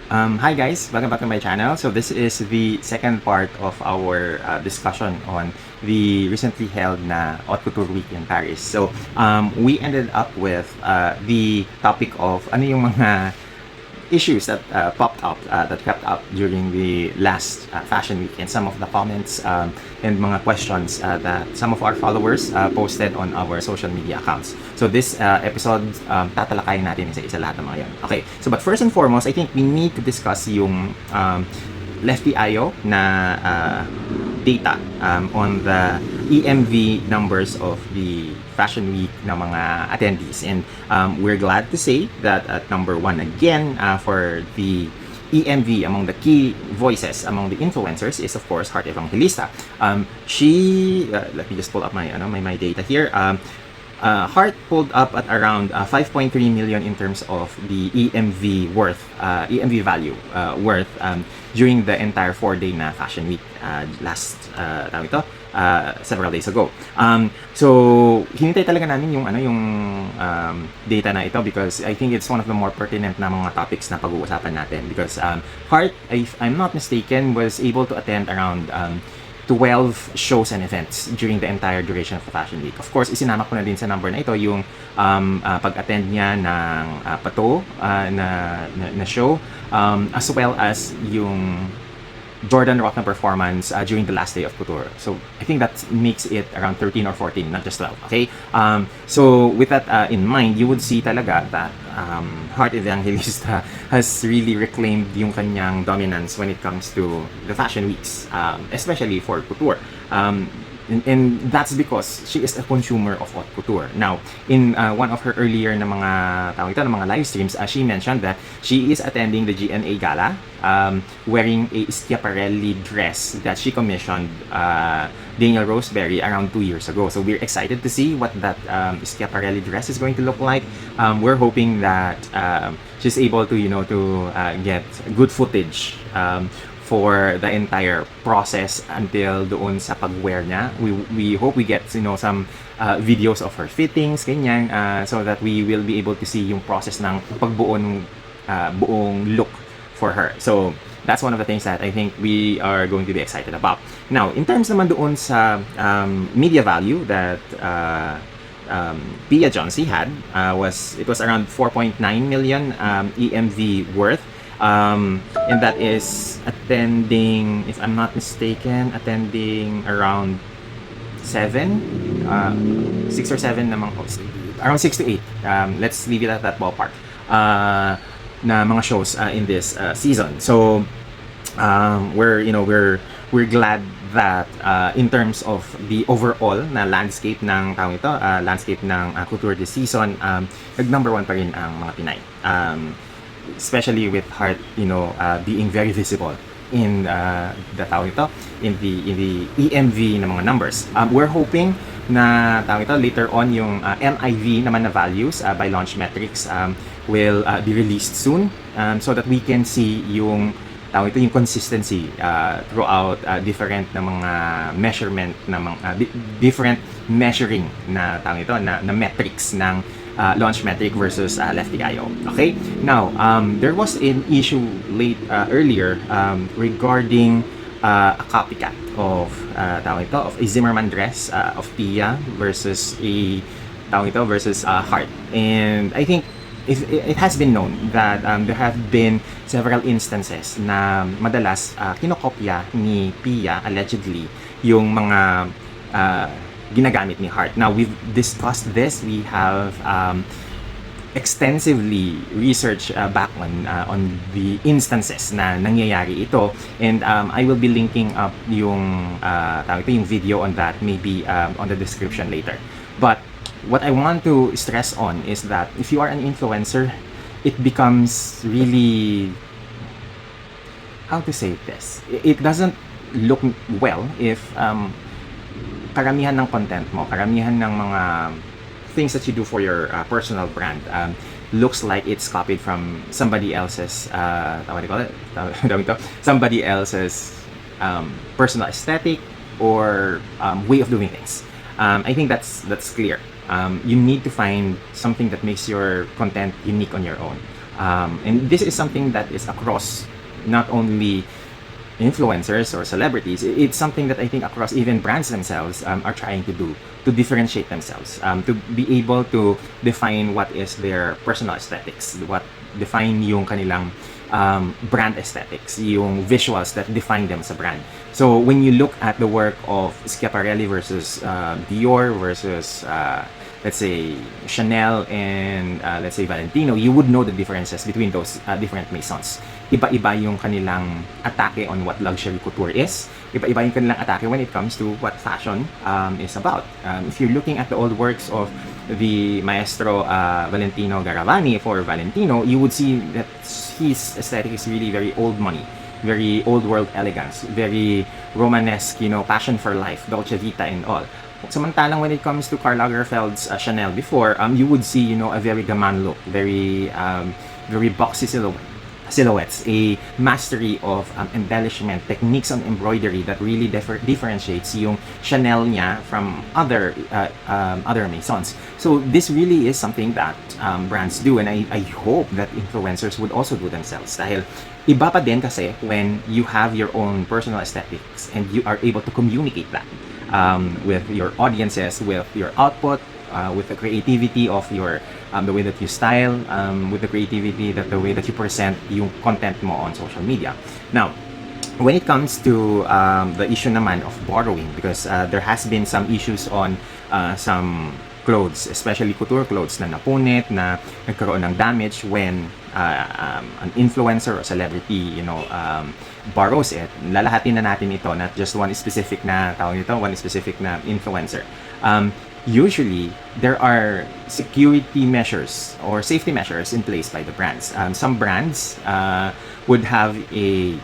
Hi guys, welcome back to my channel. So this is the second part of our discussion on the recently held na Haute Couture Week in Paris. So we ended up with the topic of ano yung mga issues that popped up, that crept up during the last fashion week, and some of the comments and mga questions that some of our followers posted on our social media accounts. So this episode, tatalakayin natin isa-isa lahat ng mga yan. Okay, so but first and foremost, I think we need to discuss yung Lefty IO na data on the EMV numbers of the Fashion Week na mga attendees, and we're glad to say that at number 1 again for the EMV among the key voices among the influencers is of course Heart Evangelista. She let me just pull up my data here. Heart pulled up at around 5.3 million in terms of the EMV worth, EMV value worth during the entire 4-day na Fashion Week last several days ago. So hinintay talaga namin yung data na ito because I think it's one of the more pertinent na mga topics na pag-uusapan natin, because Heart, if I'm not mistaken, was able to attend around 12 shows and events during the entire duration of the Fashion Week. Of course, isinama ko na din sa number na ito yung pag-attend niya ng pato na show, as well as yung Jordan Rock na performance during the last day of couture. So I think that makes it around 13 or 14, not just 12. Okay? So with that in mind, you would see talaga that Heart Evangelista has really reclaimed yung kanyang dominance when it comes to the fashion weeks, especially for couture. And that's because she is a consumer of haute couture. Now, in one of her earlier na mga live streams, she mentioned that she is attending the GNA Gala wearing a Schiaparelli dress that she commissioned Daniel Roseberry around 2 years ago. So we're excited to see what that Schiaparelli dress is going to look like. We're hoping that she's able to get good footage for the entire process until doon sa pag-wear niya. We hope we get some videos of her fittings, ganyan, so that we will be able to see yung process ng pagbuo ng buong look for her. So that's one of the things that I think we are going to be excited about. Now, in terms naman doon sa media value that Pia Jauncey had, it was around 4.9 million EMV worth. And that is attending, if I'm not mistaken, around 6 or 7 namang hosts, around 6 to 8. Let's leave it at that ballpark. Na mga shows in this season. So we're glad that in terms of the overall na landscape ng landscape ng couture this season, nag-number 1 pa rin ang mga Pinay. Especially with Heart, being very visible in in the EMV na mga numbers. We're hoping na later on yung NIV naman na values by Launch Metrics will be released soon, so that we can see yung yung consistency throughout different na mga measurement na mga different measuring na na metrics ng launch metric versus Lefty IO. Okay? Now, there was an issue earlier regarding a copycat of a Zimmermann dress of Pia versus Heart. And I think it has been known that there have been several instances na madalas kinokopya ni Pia allegedly yung mga ginagamit ni Heart. Now, we've discussed this. We have extensively researched back on the instances na nangyayari ito, and I will be linking up yung video on that maybe on the description later. But what I want to stress on is that if you are an influencer, it becomes really, how to say this? It doesn't look well if karamihan ng content mo, karamihan ng mga things that you do for your personal brand looks like it's copied from somebody else's somebody else's personal aesthetic or way of doing things. I think that's clear. You need to find something that makes your content unique on your own. And this is something that is across not only influencers or celebrities. It's something that I think across even brands themselves are trying to do to differentiate themselves, to be able to define what is their personal aesthetics, what define yung kanilang brand aesthetics, yung visuals that define them as a brand. So when you look at the work of Schiaparelli versus Dior versus let's say Chanel and let's say Valentino, you would know the differences between those different maisons. Iba-iba yung kanilang atake on what luxury couture is. Iba-iba yung kanilang atake when it comes to what fashion is about. If you're looking at the old works of the maestro Valentino Garavani for Valentino, you would see that his aesthetic is really very old money, very old world elegance, very Romanesque, passion for life, Dolce Vita and all. Samantalang when it comes to Karl Lagerfeld's Chanel before, you would see, a very gaman look, very boxy silhouettes, a mastery of embellishment, techniques on embroidery that really differentiates yung Chanel niya from other maisons. So this really is something that brands do, and I hope that influencers would also do themselves. Dahil iba pa din kasi when you have your own personal aesthetics and you are able to communicate that with your audiences, with your output, with the creativity of your the way that you style, with the creativity that the way that you present yung content mo on social media. Now, when it comes to the issue naman of borrowing, because there has been some issues on some clothes, especially couture clothes na napunit, na nagkaroon ng damage when an influencer or celebrity, borrows it. Lalahatin na natin ito, not just one specific na tawag nito, one specific na influencer. Usually, there are security measures or safety measures in place by the brands. Some brands would have a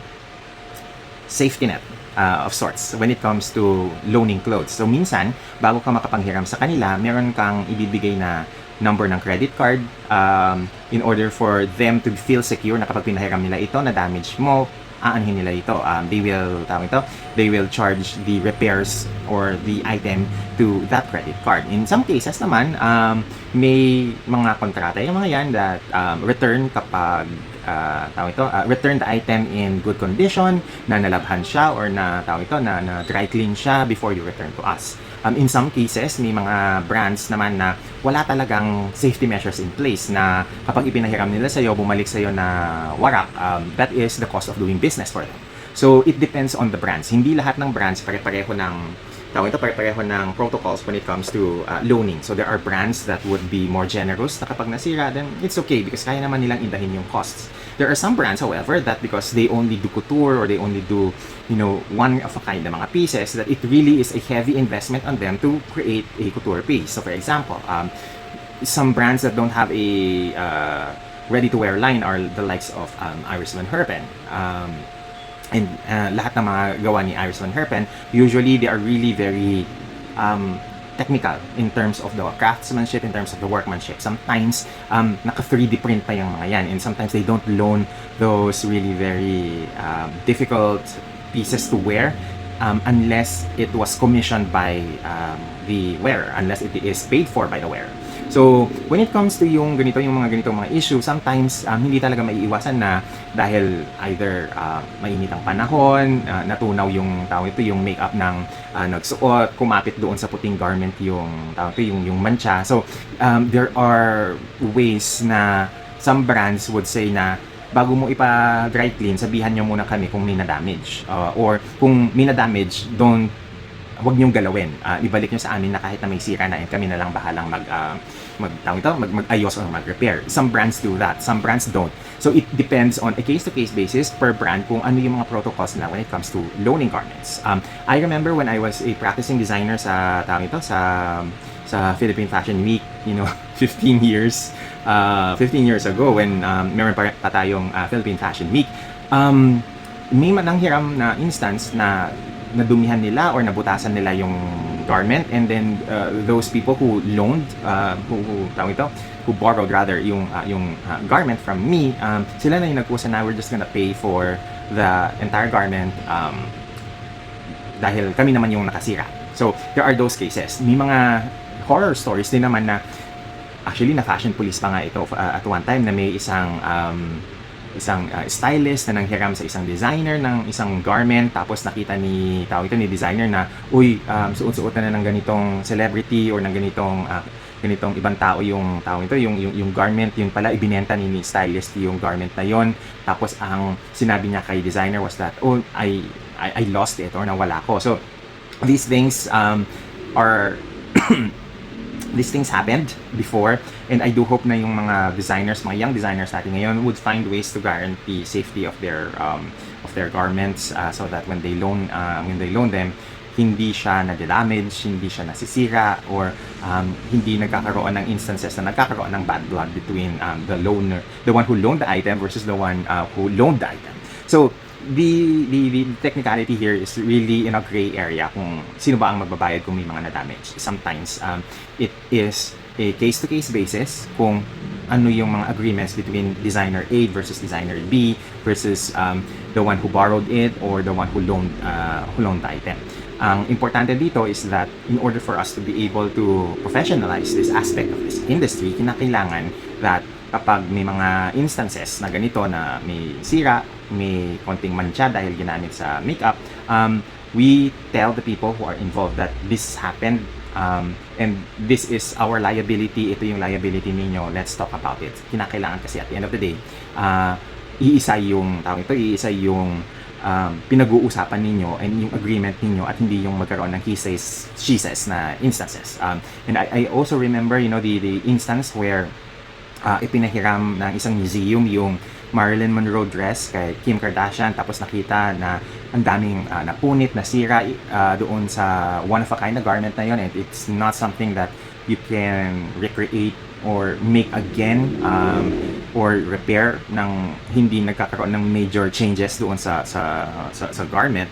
safety net of sorts when it comes to loaning clothes. So minsan, bago ka makapanghiram sa kanila, meron kang ibibigay na number ng credit card in order for them to feel secure na kapag pinahiram nila ito, na damage mo, aanhin nila ito. They will charge the repairs or the item to that credit card. In some cases naman, may mga kontrata yung mga yan that return kapag return the item in good condition, na nalabhan siya or na dry clean siya before you return to us. In some cases, may mga brands naman na wala talagang safety measures in place na kapag ipinahiram nila sa'yo, bumalik sa'yo na warak, that is the cost of doing business for them. So, it depends on the brands. Hindi lahat ng brands pare-pareho ng protocols when it comes to loaning. So, there are brands that would be more generous na kapag nasira, then it's okay because kaya naman nilang indahin yung costs. There are some brands, however, that because they only do couture or they only do, one of a kind na mga pieces, that it really is a heavy investment on them to create a couture piece. So, for example, some brands that don't have a ready-to-wear line are the likes of Iris Van Herpen. And lahat ng mga gawa ni Iris Van Herpen, usually they are really very technical in terms of the craftsmanship, in terms of the workmanship. Sometimes, naka 3D print pa yung mga yan, and sometimes they don't loan those really very difficult pieces to wear unless it was commissioned by the wearer, unless it is paid for by the wearer. So, when it comes to yung mga ganitong mga issue, sometimes hindi talaga maiiwasan na dahil either mainit ang panahon, natunaw yung makeup ng nagsuot, kumapit doon sa puting garment yung mancha. So, there are ways na some brands would say na bago mo ipa-dry clean, sabihan nyo muna kami kung may na-damage. Or kung may na-damage, huwag niyong galawin. Ibalik niyo sa amin na kahit na may sira na, kami na lang bahalang mag-ayos or mag-repair. Some brands do that, some brands don't. So it depends on a case-to-case basis per brand kung ano yung mga protocols nila when it comes to loaning garments. I remember when I was a practicing designer sa Philippine Fashion Week, 15 years ago when meron pa tayong Philippine Fashion Week. May mananghiram na instance na nadumihan nila or nabutasan nila yung garment, and then those people who loaned, who borrowed rather yung garment from me, sila na yung nagkusa na we're just gonna pay for the entire garment dahil kami naman yung nakasira. So there are those cases. May mga horror stories din naman na Actually, na fashion police pa nga ito at one time na may isang stylist na nanghiram sa isang designer ng isang garment, tapos nakita ni designer na suot-suotan na ng ganitong celebrity or ng ganitong ibang tao yung garment. Yun pala ibinenta ni stylist yung garment na yon. Tapos ang sinabi niya kay designer was that I lost it or nawala ko. So these things are these things happened before, and I do hope na yung mga young designers natin ngayon would find ways to guarantee safety of their garments, so that when they loan them, hindi siya na-damage, hindi siya nasisira, or hindi nagkakaroon ng instances na nagkakaroon ng bad blood between the one who loaned the item versus the one who loaned the item. So the technicality here is really in a gray area kung sino ba ang magbabayad kung may mga na-damage. Sometimes it is a case-to-case basis kung ano yung mga agreements between designer A versus designer B versus the one who borrowed it or the one who loaned the item. Ang importante dito is that in order for us to be able to professionalize this aspect of this industry, kinakailangan that kapag may mga instances na ganito na may sira, may konting mancha dahil ginamit sa makeup, we tell the people who are involved that this happened, and this is our liability, ito yung liability ninyo, let's talk about it. Kinakailangan kasi at the end of the day, iisa yung pinag-uusapan ninyo and yung agreement ninyo, at hindi yung magkaroon ng he says, she says na instances. And I also remember, the instance where ipinahiram ng isang museum yung Marilyn Monroe dress kay Kim Kardashian, tapos nakita na ang daming napunit, nasira doon sa one-of-a-kind na garment na yun, and it's not something that you can recreate or make again or repair ng hindi nagkakaroon ng major changes doon sa garment.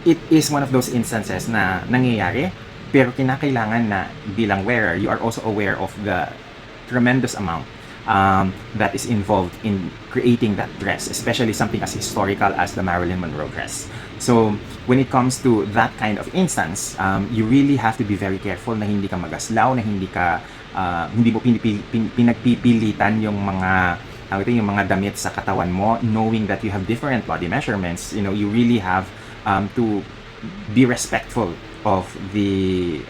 It is one of those instances na nangyayari, pero kinakailangan na bilang wearer, you are also aware of the tremendous amount that is involved in creating that dress, especially something as historical as the Marilyn Monroe dress. So when it comes to that kind of instance, you really have to be very careful na hindi ka magaslaw, na hindi mo pinagpipilitan yung mga damit sa katawan mo, knowing that you have different body measurements. You really have to be respectful of the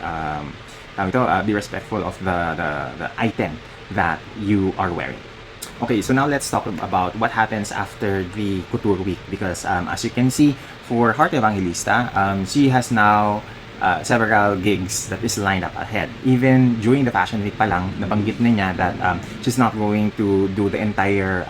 item that you are wearing. Okay, so now let's talk about what happens after the couture week, because as you can see, for Heart Evangelista, she has now several gigs that is lined up ahead. Even during the fashion week pa lang, nabanggit na niya that she's not going to do the entire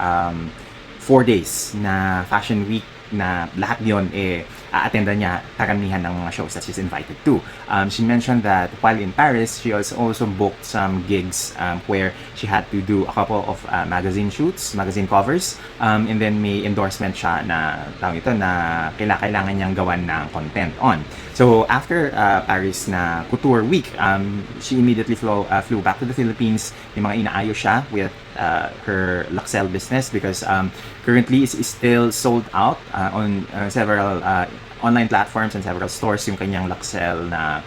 4 days na fashion week na lahat yon a-attendan niya karamihan ng mga shows that she's invited to. She mentioned that while in Paris, she also booked some gigs where she had to do a couple of magazine shoots, magazine covers, and then may endorsement siya na kailangan niyang gawan ng content on. So after Paris na couture week, she immediately flew back to the Philippines. May mga inaayos siya with her Luxel business, because currently is still sold out on several online platforms and several stores yung kanyang Luxel na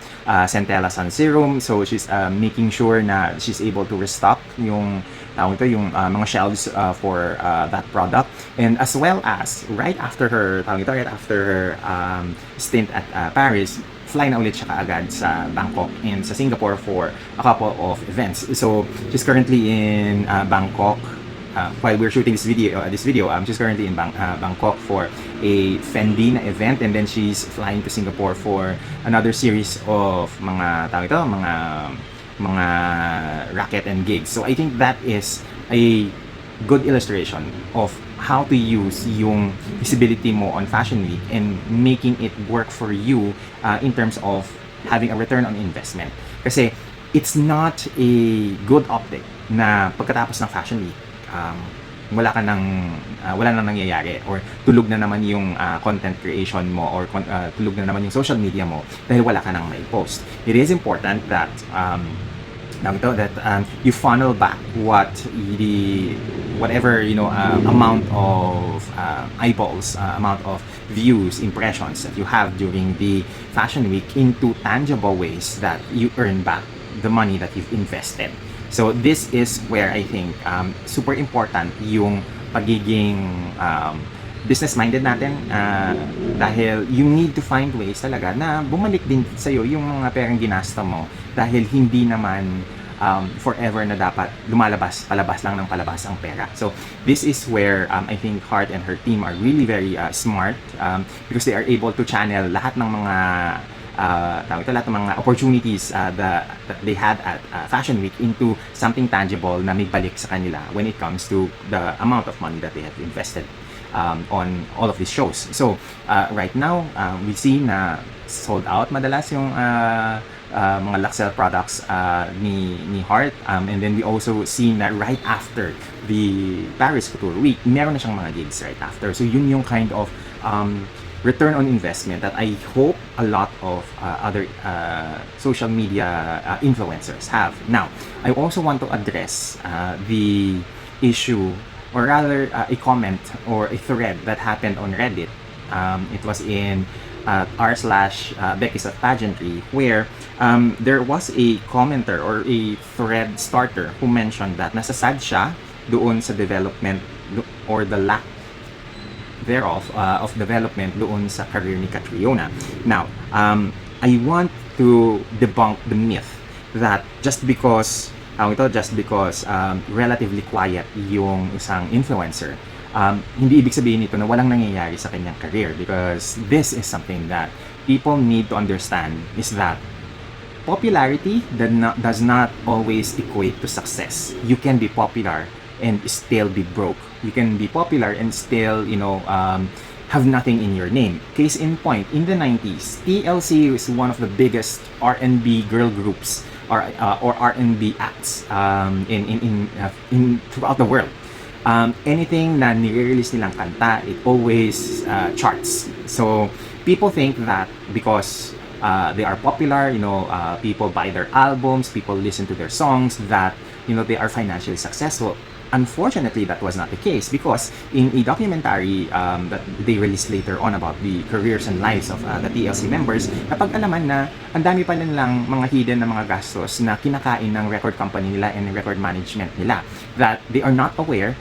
Centella Sun Serum. So she's making sure na she's able to restock yung mga shelves for that product. And as well as right after her stint at Paris, fly na ulit siya kaagad sa Bangkok and sa Singapore for a couple of events. So she's currently in Bangkok while we're shooting this video. She's currently in Bangkok for a Fendi na event, and then she's flying to Singapore for another series of mga racket and gigs. So I think that is a good illustration of how to use yung visibility mo on Fashion Week and making it work for you in terms of having a return on investment. Kasi it's not a good optic na pagkatapos ng Fashion Week, wala nang nangyayari, or tulog na naman yung content creation mo, or tulog na naman yung social media mo dahil wala ka nang may post. It is important that you funnel back whatever amount of eyeballs, amount of views, impressions that you have during the Fashion Week into tangible ways that you earn back the money that you've invested. So this is where I think super important yung pagiging business-minded natin, dahil you need to find ways talaga na bumalik din sa'yo yung mga perang ginasta mo, dahil hindi naman forever na dapat palabas lang ng palabas ang pera. So this is where I think Hart and her team are really very smart, because they are able to channel lahat ng mga lahat ng mga opportunities that they had at Fashion Week into something tangible na may balik sa kanila when it comes to the amount of money that they have invested on all of these shows. So right now we see na sold out madalas yung mga Luxel products ni Hart, and then we also see na right after the Paris Couture Week, meron na siyang mga gigs right after. So yun yung kind of return on investment that I hope a lot of other social media influencers have. Now, I also want to address the issue, or rather a comment or a thread that happened on Reddit. It was in r/Becky's of Pageantry, where there was a commenter or a thread starter who mentioned that nasasad siya doon sa development or the lack thereof of development doon sa career ni Catriona. Now, I want to debunk the myth that just because relatively quiet yung isang influencer, hindi ibig sabihin nito na walang nangyayari sa kanyang career, because this is something that people need to understand, is that popularity does not always equate to success. You can be popular and still be broke. You can be popular and still, have nothing in your name. Case in point, in the 90s, TLC is one of the biggest R&B girl groups or R&B acts in throughout the world. Anything na nire-release nilang kanta, it always charts. So people think that because they are popular, people buy their albums, people listen to their songs, that they are financially successful. Unfortunately, that was not the case, because in a documentary that they released later on about the careers and lives of the TLC members, napag-alaman na ang dami pa nilang mga hidden na mga gastos na kinakain ng record company nila and record management nila, that they are not aware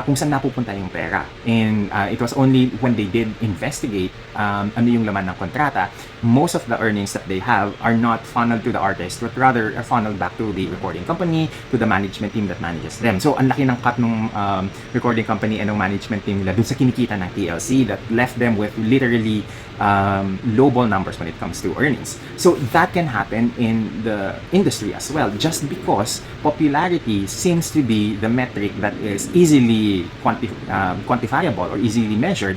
kung saan napupunta yung pera. And it was only when they did investigate ano yung laman ng kontrata, most of the earnings that they have are not funneled to the artist, but rather are funneled back to the recording company, to the management team that manages them. So ang laki ng cut ng recording company and ng management team nila dun sa kinikita ng TLC, that left them with literally lowball numbers when it comes to earnings. So that can happen in the industry as well, just because popularity seems to be the metric that is easily quantifiable or easily measured.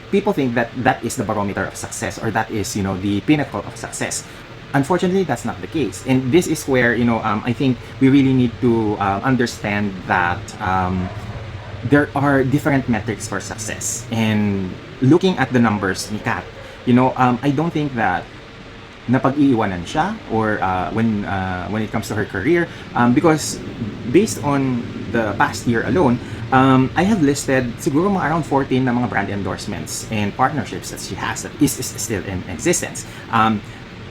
People think that that is the barometer of success, or that is the pinnacle of success. Unfortunately, that's not the case, and this is where I think we really need to understand that there are different metrics for success. And looking at the numbers ni Kat, I don't think that napag-iiwanan siya or when it comes to her career, because based on the past year alone, I have listed siguro mga around 14 na mga brand endorsements and partnerships that she has that is still in existence.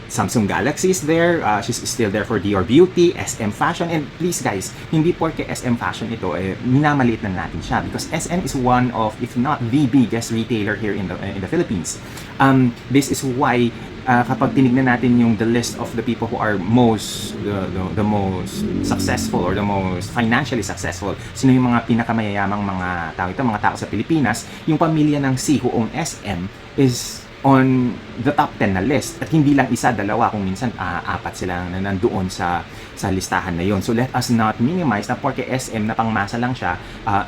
Samsung Galaxy is there, she's still there for Dior Beauty, SM Fashion, and please guys, hindi porke SM Fashion ito, minamaliit na natin siya, because SM is one of, if not the biggest retailer here in the Philippines. This is why kapag tinignan natin the list of the people who are the most successful or the most financially successful, sino yung mga pinakamayayamang mga tao sa Pilipinas, yung pamilya ng C who own SM is on the top 10 na list, at hindi lang isa, dalawa, kung minsan apat sila na nandoon sa listahan na yon. So let us not minimize na porque SM na pangmasa lang siya,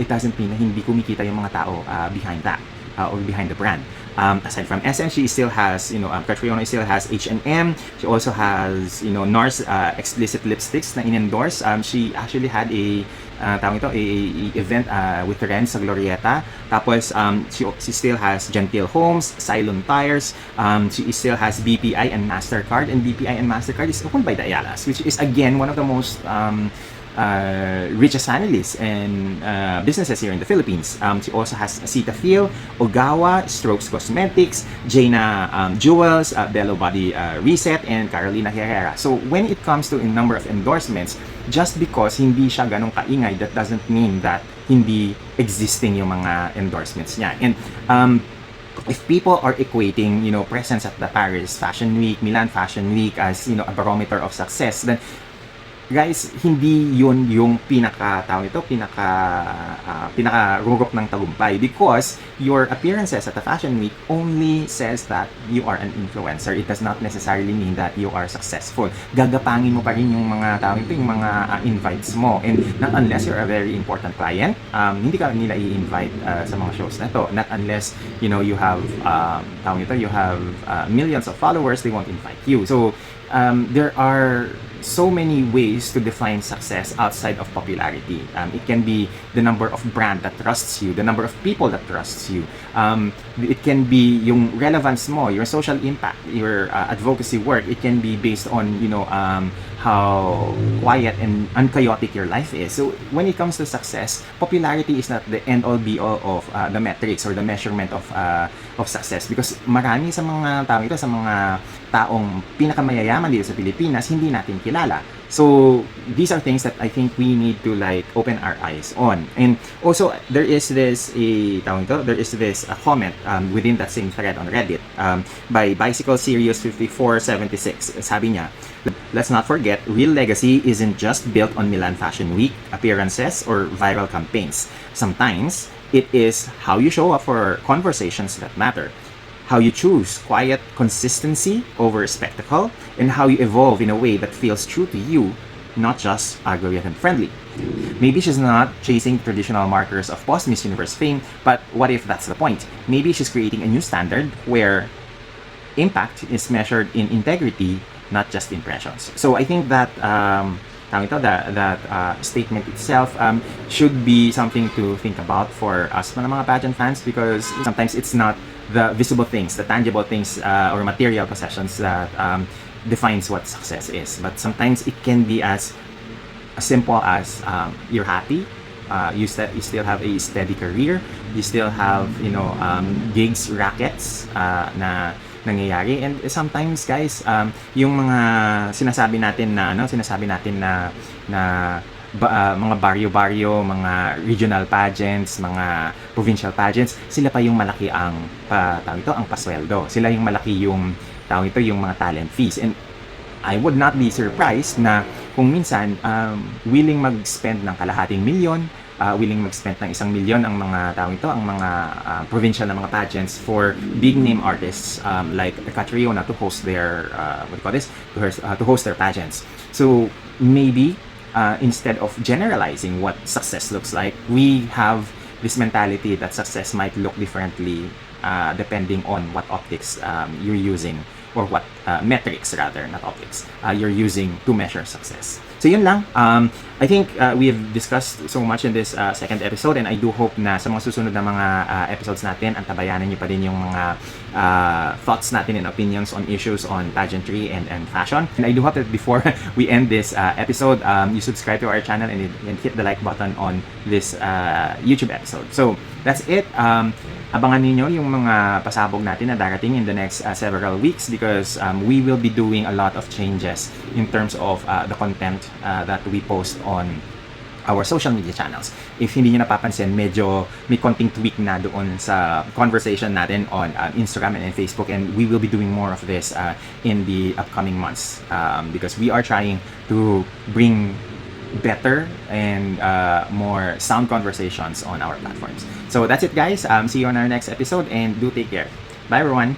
it doesn't mean na hindi kumikita yung mga tao behind that or behind the brand. Aside from SM, she still has, Catriona still has H&M. She also has, NARS explicit lipsticks na in-endorse. She actually had a event with Ren sa Glorieta. Tapos, she still has Gentile Homes, Cylon Tires. She still has BPI and MasterCard. And BPI and MasterCard is owned by the Ayalas, which is again one of the most richest families and businesses here in the Philippines. She also has Cetaphil, Ogawa, Strokes Cosmetics, Jaina Jewels, Bello Body Reset, and Carolina Herrera. So when it comes to a number of endorsements, just because hindi siya ganong kaingay, that doesn't mean that hindi existing yung mga endorsements niya. And if people are equating, presence at the Paris Fashion Week, Milan Fashion Week as, a barometer of success, then guys, hindi yun yung pinaka-rurok ng tagumpay, because your appearances at the fashion week only says that you are an influencer. It does not necessarily mean that you are successful. Gagapangin mo pa rin yung mga yung mga invites mo, and not unless you're a very important client, hindi ka nila i-invite sa mga shows na to. Not unless you have you have millions of followers, they won't invite you. So there are so many ways to define success outside of popularity. It can be the number of brand that trusts you, the number of people that trusts you. It can be yung relevance mo, your social impact, your advocacy work. It can be based on how quiet and unchaotic your life is. So when it comes to success, popularity is not the end all be all of the metrics or the measurement of success, because marami sa mga sa mga taong pinakamayayaman dito sa Pilipinas hindi natin kilala. So these are things that I think we need to open our eyes on. And also there is this comment within that same thread on Reddit by Bicycle Series 5476. Sabi niya, let's not forget, real legacy isn't just built on Milan Fashion Week appearances or viral campaigns. Sometimes it is how you show up for conversations that matter, how you choose quiet consistency over spectacle, and how you evolve in a way that feels true to you, not just algorithm friendly. Maybe she's not chasing traditional markers of post-Miss Universe fame, but what if that's the point? Maybe she's creating a new standard where impact is measured in integrity, not just impressions. So I think that statement itself should be something to think about for us mga pageant fans, because sometimes it's not the visible things, the tangible things or material possessions that defines what success is, but sometimes it can be as simple as you're happy, you still have a steady career, you still have gigs, rackets na nangyayari. And sometimes guys, yung mga sinasabi natin na mga baryo-baryo, mga regional pageants, mga provincial pageants, sila pa yung malaki ang pasweldo. Sila yung malaki yung yung mga talent fees. And I would not be surprised na kung minsan willing mag-spend ng kalahating milyon, willing mag-spend ng 1 milyon ang mga ang mga provincial na mga pageants for big name artists like Catriona to host their to host their pageants. So maybe instead of generalizing what success looks like, we have this mentality that success might look differently depending on what optics you're using, or what metrics rather, not optics, you're using to measure success. So yun lang. I think we have discussed so much in this second episode, and I do hope na sa mga susunod na mga episodes natin, antabayanan niyo pa din yung mga thoughts natin and opinions on issues on pageantry and fashion. And I do hope that before we end this episode, you subscribe to our channel and hit the like button on this YouTube episode. So that's it. Abangan niyo yung mga pasabog natin na darating in the next several weeks, because we will be doing a lot of changes in terms of the content that we post on our social media channels. If hindi niyo napapansin, medyo may konting tweak na doon sa conversation natin on Instagram and Facebook, and we will be doing more of this in the upcoming months, because we are trying to bring better and more sound conversations on our platforms. So that's it guys. See you on our next episode, and do take care. Bye everyone.